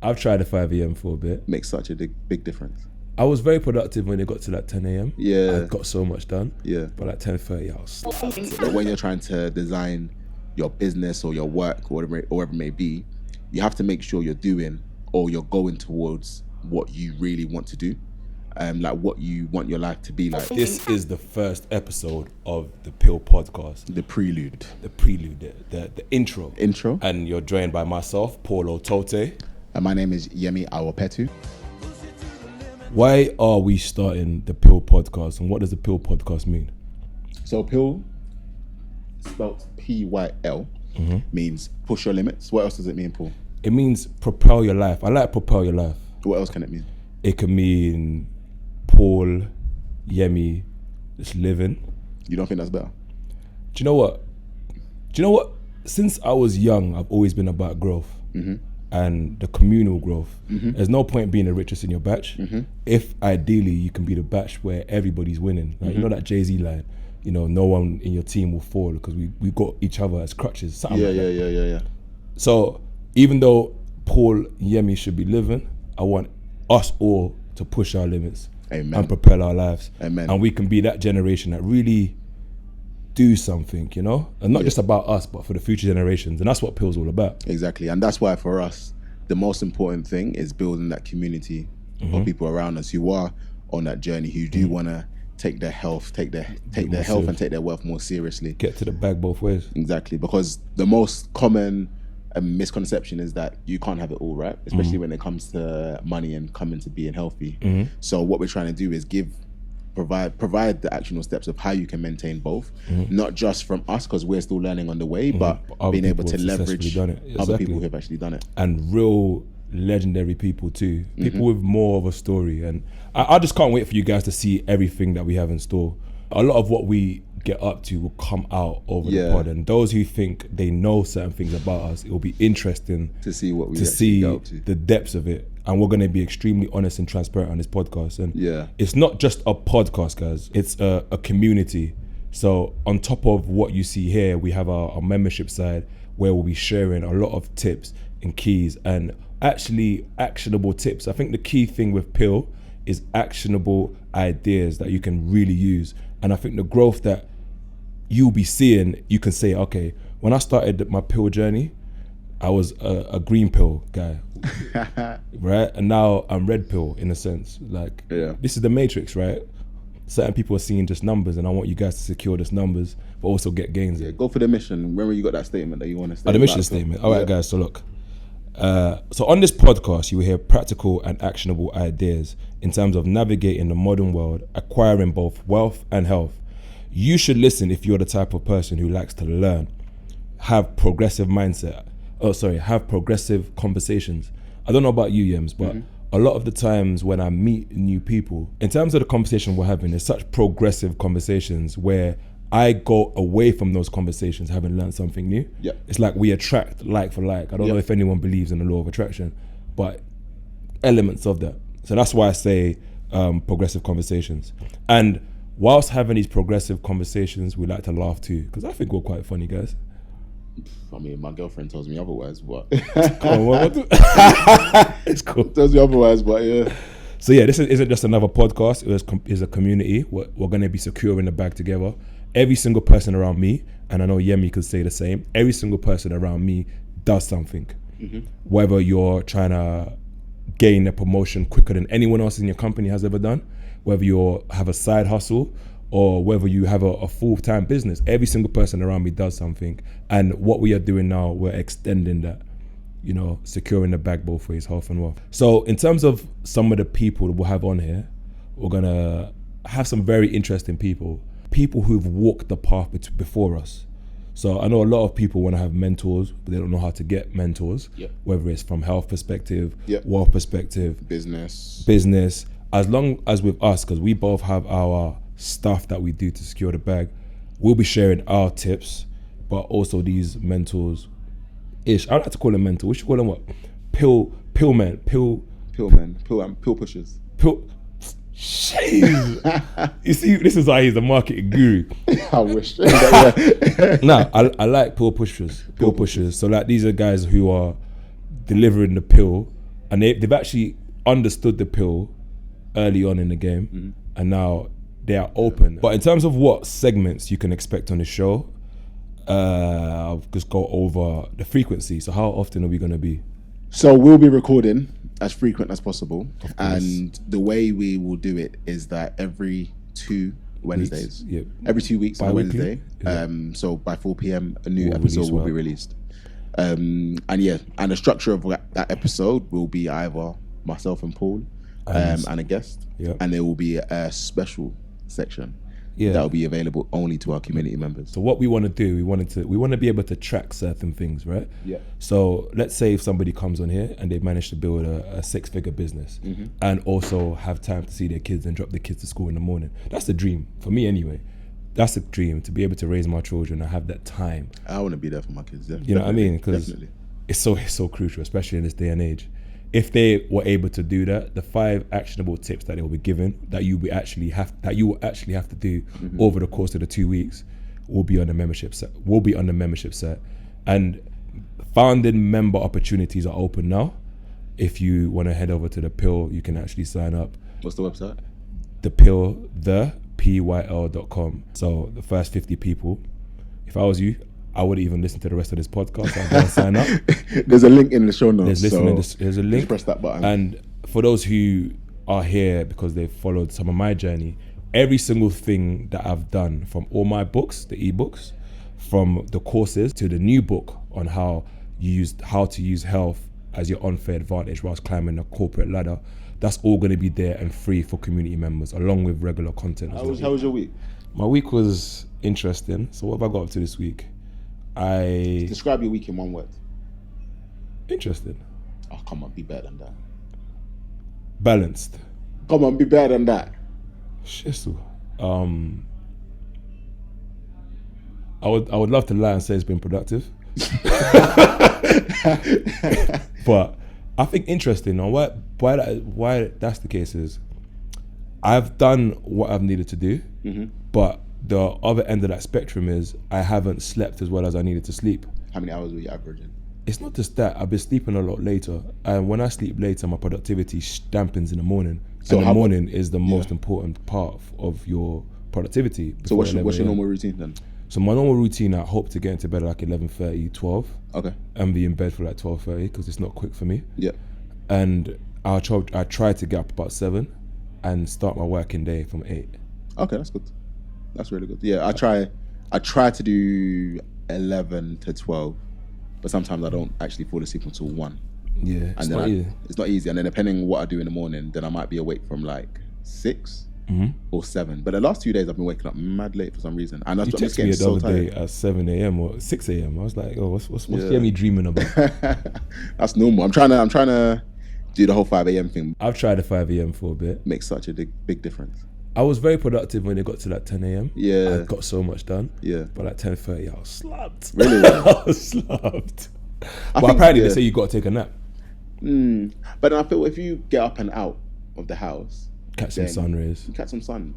I've tried the 5 a.m. for a bit. Makes such a big difference. I was very productive when it got to like 10 a.m. Yeah. I got so much done. Yeah. But like 10:30, I was... But when you're trying to design your business or your work or whatever it may be, you have to make sure you're doing or you're going towards what you really want to do. Like what you want your life to be like. This is the first episode of the PYL podcast. The prelude. The prelude, the intro. Intro. And you're joined by myself, Paulo Tote. And my name is Yemi Awopetu. Why are we starting the PYL podcast, and what does the PYL podcast mean? So PYL, spelled PYL, means push your limits. What else does it mean, Paul? It means propel your life. I like propel your life. What else can it mean? It can mean Paul, Yemi, just living. You don't think that's better? Do you know what? Since I was young, I've always been about growth and the communal growth. There's no point being the richest in your batch if ideally you can be the batch where everybody's winning. Like, you know that Jay-Z line, no one in your team will fall because we got each other as crutches. Yeah. So even though Paul, Yemi should be living, I want us all to push our limits. Amen. And propel our lives. Amen. And we can be that generation that really do something, and not just about us, but for the future generations. And that's what PYL's all about. Exactly. And that's why for us, the most important thing is building that community of people around us who are on that journey, who do want to take their health, take their health and take their wealth more seriously. Get to the bag both ways. Exactly. Because the most common misconception is that you can't have it all, right? Especially when it comes to money and coming to being healthy. So what we're trying to do is provide the actionable steps of how you can maintain both, not just from us because we're still learning on the way, but being able to leverage other people who have actually done it. And real legendary people too. People with more of a story. And I just can't wait for you guys to see everything that we have in store. A lot of what we get up to will come out over the pod, and those who think they know certain things about us, it will be interesting to see what we get up to. The depths of it. And we're going to be extremely honest and transparent on this podcast. And it's not just a podcast, guys, it's a community. So on top of what you see here, we have our membership side where we'll be sharing a lot of tips and keys and actually actionable tips. I think the key thing with PYL is actionable ideas that you can really use. And I think the growth that you'll be seeing, you can say, okay, when I started my PYL journey, I was a green pill guy, right? And now I'm red pill in a sense. Like, this is the matrix, right? Certain people are seeing just numbers, and I want you guys to secure those numbers, but also get gains. Yeah, go for the mission. Remember you got that statement that you want to say. The mission statement. All right, guys, so look. So on this podcast, you will hear practical and actionable ideas in terms of navigating the modern world, acquiring both wealth and health. You should listen if you're the type of person who likes to learn, have progressive mindset. Have progressive conversations. I don't know about you, Yems, but a lot of the times when I meet new people, in terms of the conversation we're having, there's such progressive conversations where I go away from those conversations having learned something new. It's like we attract like for like. I don't know if anyone believes in the law of attraction, but elements of that. So that's why I say progressive conversations. And whilst having these progressive conversations, we like to laugh too, because I think we're quite funny guys. I mean, my girlfriend tells me otherwise, but it's cool. Tells me otherwise, but yeah. So yeah, this isn't just another podcast. It's a community. We're going to be securing the bag together. Every single person around me, and I know Yemi could say the same, every single person around me does something. Whether you're trying to gain a promotion quicker than anyone else in your company has ever done, whether you have a side hustle, or whether you have a full-time business, every single person around me does something. And what we are doing now, we're extending that, securing the bag both ways, health and wealth. So in terms of some of the people that we'll have on here, we're gonna have some very interesting people who've walked the path before us. So I know a lot of people want to have mentors, but they don't know how to get mentors, whether it's from health perspective, wealth perspective, business. As long as with us, because we both have our stuff that we do to secure the bag, we'll be sharing our tips, but also these mentors ish. I like to call them mentors. We should call them what? Pill pushers. Jeez. You see, this is why he's a marketing guru. I wish. Nah, I like pill pushers. So like these are guys who are delivering the pill and they've actually understood the pill early on in the game, and now they are open. But in terms of what segments you can expect on the show, I'll just go over the frequency. So how often are we going to be? So we'll be recording as frequent as possible, and the way we will do it is that every 2 Wednesdays, every 2 weeks on a Wednesday. So by 4 p.m. a new episode will be released. And the structure of that episode will be either myself and Paul and a guest, and there will be a special section that will be available only to our community members. So what we want to do, we want to be able to track certain things, right? Yeah. So let's say if somebody comes on here and they've managed to build a 6-figure business and also have time to see their kids and drop the kids to school in the morning. That's the dream for me anyway. That's a dream, to be able to raise my children and have that time. I want to be there for my kids. You know what I mean? Because it's so crucial, especially in this day and age. If they were able to do that, the 5 actionable tips that they will be given that you will actually have to do over the course of the 2 weeks will be on the membership set. And founding member opportunities are open now. If you want to head over to the PYL, you can actually sign up. What's the website? The PYL, PYL.com. So the first 50 people, if I was you, I wouldn't even listen to the rest of this podcast. I'd go sign up. There's a link in the show notes. There's a link. Just press that button. And for those who are here because they've followed some of my journey, every single thing that I've done, from all my books, the ebooks, from the courses to the new book on how to use health as your unfair advantage whilst climbing the corporate ladder, that's all going to be there and free for community members, along with regular content. How was your week? My week was interesting. So what have I got up to this week? Describe your week in one word. Interesting. Oh, come on, be better than that. Balanced. Come on, be better than that. Shit. I would love to lie and say it's been productive. But I think interesting on why that's the case is I've done what I've needed to do, but the other end of that spectrum is I haven't slept as well as I needed to sleep. How many hours were you averaging? It's not just that, I've been sleeping a lot later, and when I sleep later, my productivity dampens in the morning. So and the morning is the most important part of your productivity. So what's your normal routine then? So my normal routine, I hope to get into bed at like 11:30, 12. Okay. And be in bed for like 12:30 because it's not quick for me. Yeah. And I try to get up about 7 and start my working day from 8. Okay, that's good. That's really good. Yeah, I try to do 11 to 12, but sometimes I don't actually fall asleep until 1. Yeah, it's not easy. And then depending on what I do in the morning, then I might be awake from like 6 or 7. But the last 2 days I've been waking up mad late for some reason. And you texted me the other day at 7 a.m. or 6 a.m. I was like, oh, what's me dreaming about? That's normal. I'm trying to do the whole 5 a.m. thing. I've tried the 5 a.m. for a bit. Makes such a big difference. I was very productive when it got to like 10 a.m. Yeah. I got so much done. Yeah. But like 10:30, I was slumped. Really? I was slumped. But apparently they say you got to take a nap. But then I feel if you get up and out of the house, catch some sun rays. Catch some sun.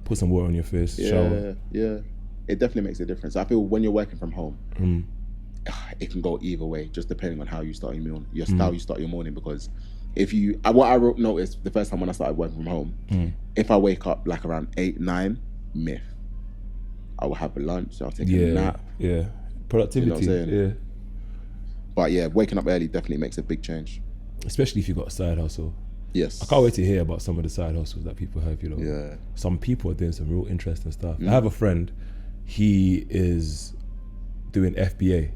Put some water on your face. Shower. Yeah. It definitely makes a difference. I feel when you're working from home, it can go either way, just depending on how you start your morning. How you start your morning, because what I noticed the first time when I started working from home, if I wake up like around 8, 9, myth. I will have a lunch, I'll take a nap. Yeah. Productivity. You know what I'm saying? Yeah. But yeah, waking up early definitely makes a big change. Especially if you've got a side hustle. Yes. I can't wait to hear about some of the side hustles that people have, Yeah. Some people are doing some real interesting stuff. I have a friend, he is doing FBA,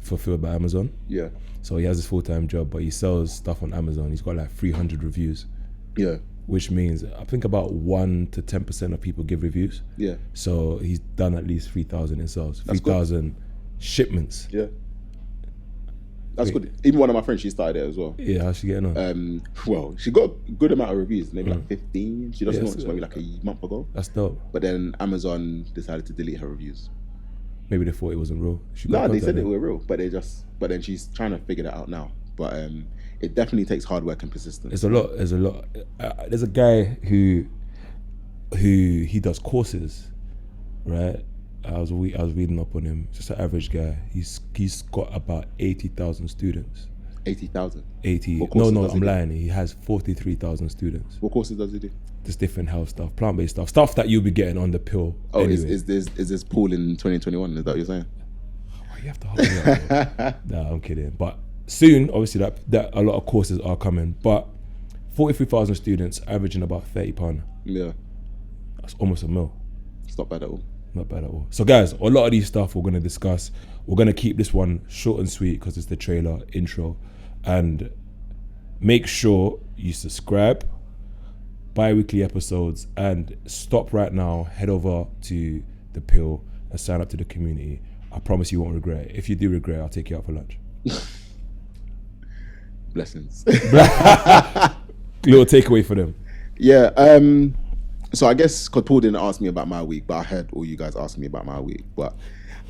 fulfilled by Amazon. Yeah. So he has his full-time job, but he sells stuff on Amazon. He's got like 300 reviews. Yeah. Which means I think about 1 to 10% of people give reviews. Yeah. So he's done at least 3,000 in sales, 3,000 shipments. Yeah. That's good. Even one of my friends, she started it as well. Yeah, how's she getting on? Well, she got a good amount of reviews, maybe like 15. She just launched maybe like a month ago. That's dope. But then Amazon decided to delete her reviews. Maybe they thought it wasn't real. They said they were real, but then she's trying to figure that out now. But it definitely takes hard work and persistence. There's a lot. There's a guy who he does courses, right? I was reading up on him. Just an average guy. He's got about 80,000 students. 80,000. 80. What No, courses no, does he I'm do? lying. He has 43,000 students. What courses does he do? Just different health stuff, plant-based stuff that you'll be getting on the pill. Oh, anyway. is this pool in 2021? Is that what you're saying? Why you have to hold me up? Nah, I'm kidding. But soon, obviously, that a lot of courses are coming. But 43,000 students averaging about £30. Yeah, That's almost a mil. it's not bad at all. Not bad at all. So guys, a lot of these stuff we're going to discuss. We're going to keep this one short and sweet because it's the trailer intro. And make sure you subscribe, bi-weekly episodes, and stop right now, head over to the pill and sign up to the community. I promise you won't regret it. If you do regret, I'll take you out for lunch. Blessings. Little takeaway for them. Yeah. So I guess because Paul didn't ask me about my week, but I heard all you guys asking me about my week. But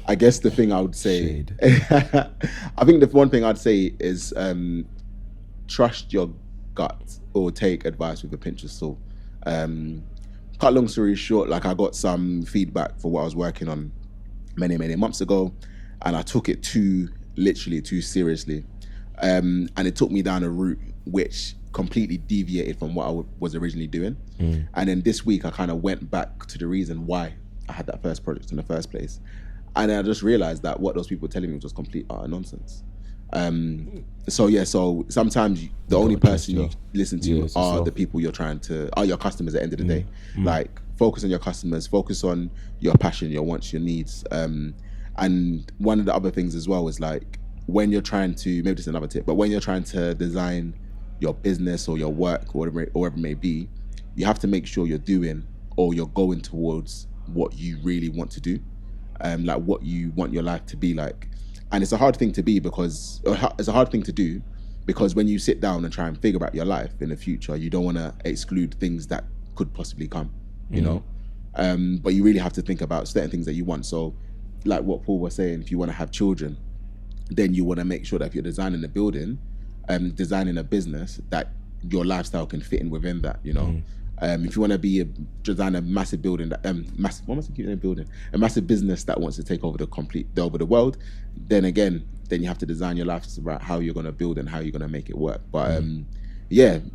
I guess the thing I would say, I think the one thing I'd say is trust your gut or take advice with a pinch of salt. Cut long story short, like I got some feedback for what I was working on many months ago, and I took it too seriously, and it took me down a route which completely deviated from what I was originally doing. And then this week I kind of went back to the reason why I had that first project in the first place, and I just realized that what those people were telling me was just complete utter nonsense. So sometimes the only person you listen to are the people are your customers at the end of the day. Like, focus on your customers, focus on your passion, your wants, your needs. And one of the other things as well is, like, when you're trying to, maybe this is another tip, but when you're trying to design your business or your work or whatever it may be, you have to make sure you're doing or you're going towards what you really want to do, like what you want your life to be like. And it's a hard thing to be because it's a hard thing to do because when you sit down and try and figure out your life in the future, you don't want to exclude things that could possibly come, you know. But you really have to think about certain things that you want. So, like what Paul was saying, if you want to have children, then you want to make sure that if you're designing a building, designing a business, that your lifestyle can fit in within that, you know. If you want to design a massive building, a massive business that wants to take over the world, then you have to design your life about how you're going to build and how you're going to make it work. But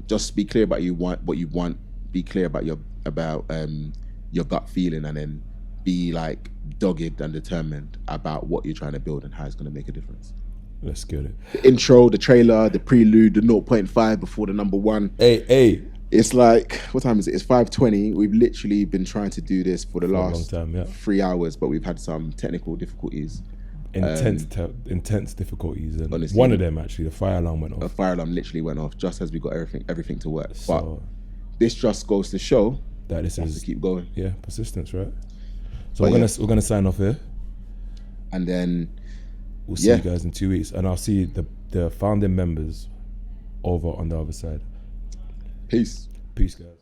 just be clear about what you want. Be clear about your gut feeling, and then be like dogged and determined about what you're trying to build and how it's going to make a difference. Let's get it. The intro, the trailer, the prelude, the 0.5 before the number one. Hey. It's like, what time is it? It's 5:20. We've literally been trying to do this for the last 3 hours, but we've had some technical difficulties. Intense difficulties. And honestly, one of them, actually, the fire alarm went off. The fire alarm literally went off just as we got everything to work. So, but this just goes to show that this is to keep going. Yeah, persistence, right? So we're gonna sign off here, and then we'll see you guys in 2 weeks, and I'll see the founding members over on the other side. Peace, guys.